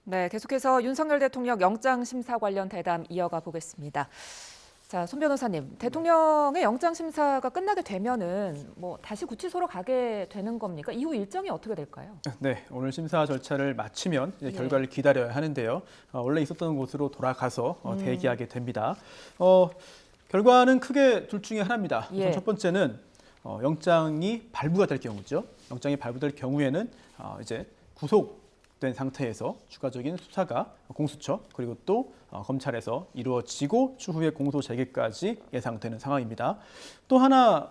네, 계속해서 윤석열 대통령 영장 심사 관련 대담 이어가 보겠습니다. 자, 손 변호사님, 대통령의 영장 심사가 끝나게 되면은 다시 구치소로 가게 되는 겁니까? 이후 일정이 어떻게 될까요? 네, 오늘 심사 절차를 마치면 이제 예. 결과를 기다려야 하는데요. 원래 있었던 곳으로 돌아가서 대기하게 됩니다. 결과는 크게 둘 중에 하나입니다. 예. 우선 첫 번째는 영장이 발부가 될 경우죠. 영장이 발부될 경우에는 이제 구속된 상태에서 추가적인 수사가 공수처 그리고 또 검찰에서 이루어지고 추후에 공소 제기까지 예상되는 상황입니다. 또 하나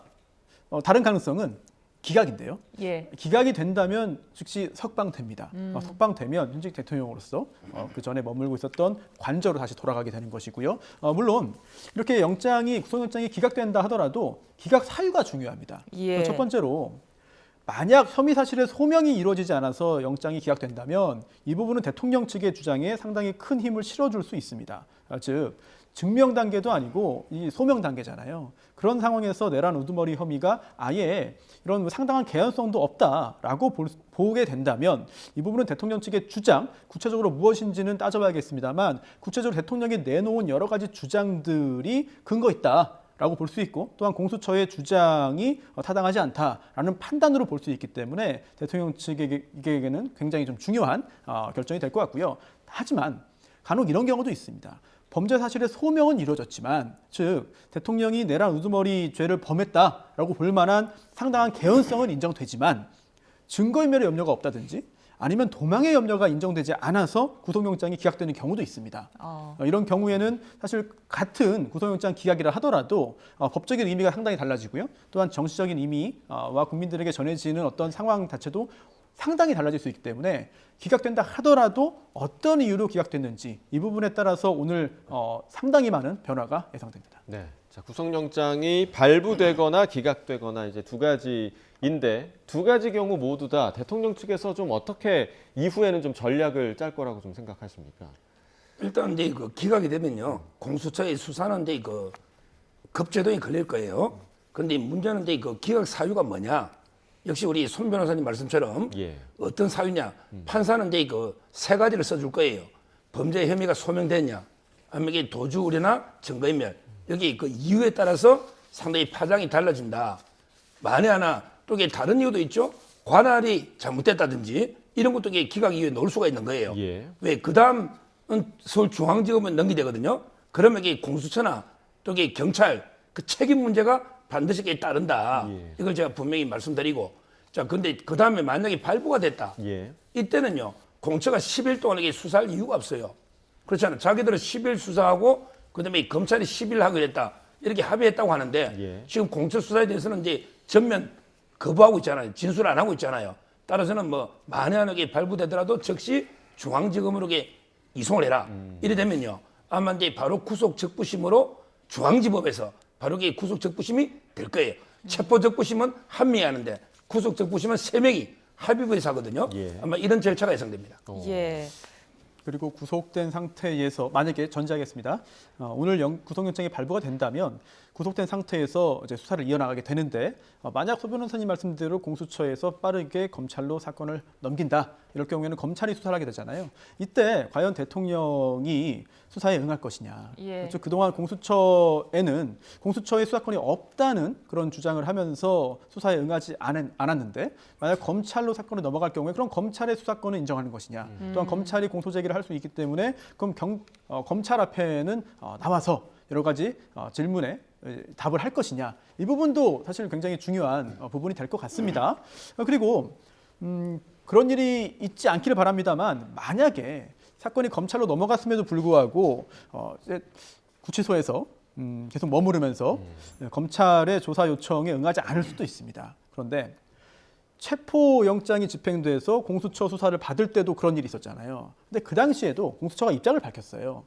다른 가능성은 기각인데요. 예. 기각이 된다면 즉시 석방됩니다. 석방되면 현직 대통령으로서 그 전에 머물고 있었던 관저로 다시 돌아가게 되는 것이고요. 물론 이렇게 구속영장이 기각된다 하더라도 기각 사유가 중요합니다. 예. 첫 번째로 만약 혐의 사실의 소명이 이루어지지 않아서 영장이 기각된다면 이 부분은 대통령 측의 주장에 상당히 큰 힘을 실어줄 수 있습니다. 즉 증명 단계도 아니고 이 소명 단계잖아요. 그런 상황에서 내란 우두머리 혐의가 아예 이런 상당한 개연성도 없다라고 보게 된다면 이 부분은 대통령 측의 주장, 구체적으로 무엇인지는 따져봐야겠습니다만 구체적으로 대통령이 내놓은 여러 가지 주장들이 근거 있다. 라고 볼 수 있고 또한 공수처의 주장이 타당하지 않다라는 판단으로 볼 수 있기 때문에 대통령 측에게는 굉장히 좀 중요한 결정이 될 것 같고요. 하지만 간혹 이런 경우도 있습니다. 범죄 사실의 소명은 이루어졌지만 즉 대통령이 내란 우두머리 죄를 범했다라고 볼 만한 상당한 개연성은 인정되지만 증거인멸의 염려가 없다든지 아니면 도망의 염려가 인정되지 않아서 구속영장이 기각되는 경우도 있습니다. 이런 경우에는 사실 같은 구속영장 기각이라 하더라도 법적인 의미가 상당히 달라지고요. 또한 정치적인 의미와 국민들에게 전해지는 어떤 상황 자체도 상당히 달라질 수 있기 때문에 기각된다 하더라도 어떤 이유로 기각됐는지 이 부분에 따라서 오늘 상당히 많은 변화가 예상됩니다. 네, 자, 구속영장이 발부되거나 기각되거나 이제 두 가지인데 두 가지 경우 모두 다 대통령 측에서 좀 어떻게 이후에는 좀 전략을 짤 거라고 좀 생각하십니까? 일단 이제 그 기각이 되면요 공수처의 수사는 이제 그 급제동이 걸릴 거예요. 그런데 문제는 이제 그 기각 사유가 뭐냐? 역시 우리 손 변호사님 말씀처럼 예. 어떤 사유냐? 판사는 이제 그 세 가지를 써줄 거예요. 범죄 혐의가 소명됐냐? 아니면 이게 도주 우려나 증거인멸. 여기 그 이유에 따라서 상당히 파장이 달라진다. 만에 하나 또 이게 다른 이유도 있죠. 관할이 잘못됐다든지 이런 것도 이게 기각 이유에 넣을 수가 있는 거예요. 예. 왜 그다음은 서울중앙지검에 넘기되거든요. 그러면 이게 공수처나 또 이게 경찰 그 책임 문제가 반드시 이게 따른다. 예. 이걸 제가 분명히 말씀드리고 자 근데 그 다음에 만약에 발부가 됐다. 예. 이때는요 공처가 10일 동안 이게 수사할 이유가 없어요. 그렇잖아요. 자기들은 10일 수사하고 그다음에 검찰이 10일 하기로 했다. 이렇게 합의했다고 하는데 예. 지금 공처 수사에 대해서는 이제 전면 거부하고 있잖아요. 진술 안 하고 있잖아요. 따라서는 만에 하나 게 발부되더라도 즉시 중앙지검으로 이송을 해라. 이래 되면요. 아마 이제 바로 구속 적부심으로 중앙지법에서 바로 이게 구속 적부심이 될 거예요. 체포 적부심은 한 명이 하는데 구속 적부심은 세 명이 합의부에서 하거든요. 예. 아마 이런 절차가 예상됩니다. 예. 그리고 구속된 상태에서 만약에 전제하겠습니다. 오늘 구속영장이 발부가 된다면 구속된 상태에서 이제 수사를 이어나가게 되는데 만약 소 변호사님 말씀대로 공수처에서 빠르게 검찰로 사건을 넘긴다. 이럴 경우에는 검찰이 수사를 하게 되잖아요. 이때 과연 대통령이 수사에 응할 것이냐. 예. 그렇죠. 그동안 공수처의 수사권이 없다는 그런 주장을 하면서 수사에 응하지 않았는데 만약 검찰로 사건이 넘어갈 경우에 그럼 검찰의 수사권을 인정하는 것이냐. 또한 검찰이 공소제기를 할 수 있기 때문에 그럼 검찰 앞에는 나와서 여러 가지 질문에 답을 할 것이냐. 이 부분도 사실 굉장히 중요한 부분이 될 것 같습니다. 그리고 그런 일이 있지 않기를 바랍니다만 만약에 사건이 검찰로 넘어갔음에도 불구하고 이제 구치소에서 계속 머무르면서 검찰의 조사 요청에 응하지 않을 수도 있습니다. 그런데 체포영장이 집행돼서 공수처 수사를 받을 때도 그런 일이 있었잖아요. 근데 그 당시에도 공수처가 입장을 밝혔어요.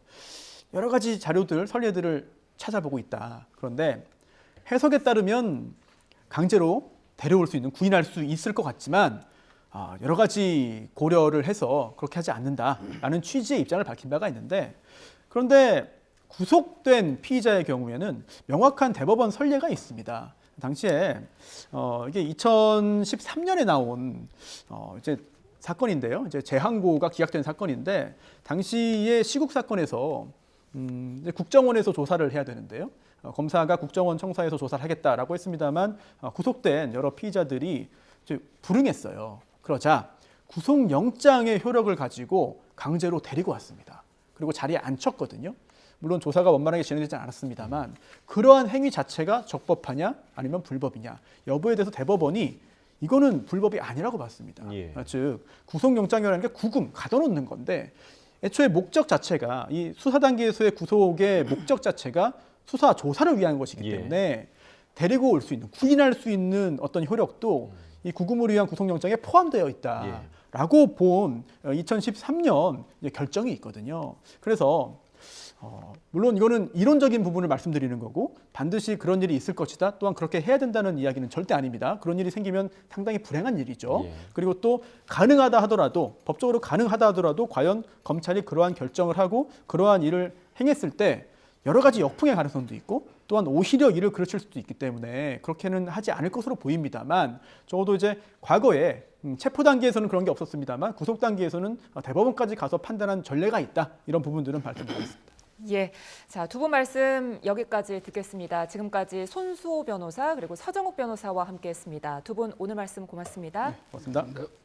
여러 가지 자료들, 선례들을 찾아보고 있다. 그런데 해석에 따르면 강제로 데려올 수 있는, 구인할 수 있을 것 같지만 여러 가지 고려를 해서 그렇게 하지 않는다라는 취지의 입장을 밝힌 바가 있는데 그런데 구속된 피의자의 경우에는 명확한 대법원 선례가 있습니다. 당시에 이게 2013년에 나온 이제 사건인데요. 이제 재항고가 기각된 사건인데 당시에 시국 사건에서 이제 국정원에서 조사를 해야 되는데요. 검사가 국정원 청사에서 조사를 하겠다라고 했습니다만 구속된 여러 피의자들이 이제 불응했어요. 그러자 구속영장의 효력을 가지고 강제로 데리고 왔습니다. 그리고 자리에 앉혔거든요. 물론 조사가 원만하게 진행되지 않았습니다만 그러한 행위 자체가 적법하냐 아니면 불법이냐 여부에 대해서 대법원이 이거는 불법이 아니라고 봤습니다. 예. 즉 구속영장이라는 게 구금, 가둬놓는 건데 애초에 목적 자체가 이 수사 단계에서의 구속의 목적 자체가 수사 조사를 위한 것이기 예. 때문에 데리고 올 수 있는, 구인할 수 있는 어떤 효력도 이 구금을 위한 구속영장에 포함되어 있다라고 본 2013년 결정이 있거든요. 그래서 물론 이거는 이론적인 부분을 말씀드리는 거고 반드시 그런 일이 있을 것이다. 또한 그렇게 해야 된다는 이야기는 절대 아닙니다. 그런 일이 생기면 상당히 불행한 일이죠. 예. 그리고 또 가능하다 하더라도 법적으로 가능하다 하더라도 과연 검찰이 그러한 결정을 하고 그러한 일을 행했을 때 여러 가지 역풍의 가능성도 있고 또한 오히려 일을 그르칠 수도 있기 때문에 그렇게는 하지 않을 것으로 보입니다만 적어도 이제 과거에 체포 단계에서는 그런 게 없었습니다만 구속 단계에서는 대법원까지 가서 판단한 전례가 있다. 이런 부분들은 말씀드리겠습니다. 예, 자, 두 분 말씀 여기까지 듣겠습니다. 지금까지 손수호 변호사 그리고 서정욱 변호사와 함께했습니다. 두 분 오늘 말씀 고맙습니다. 고맙습니다.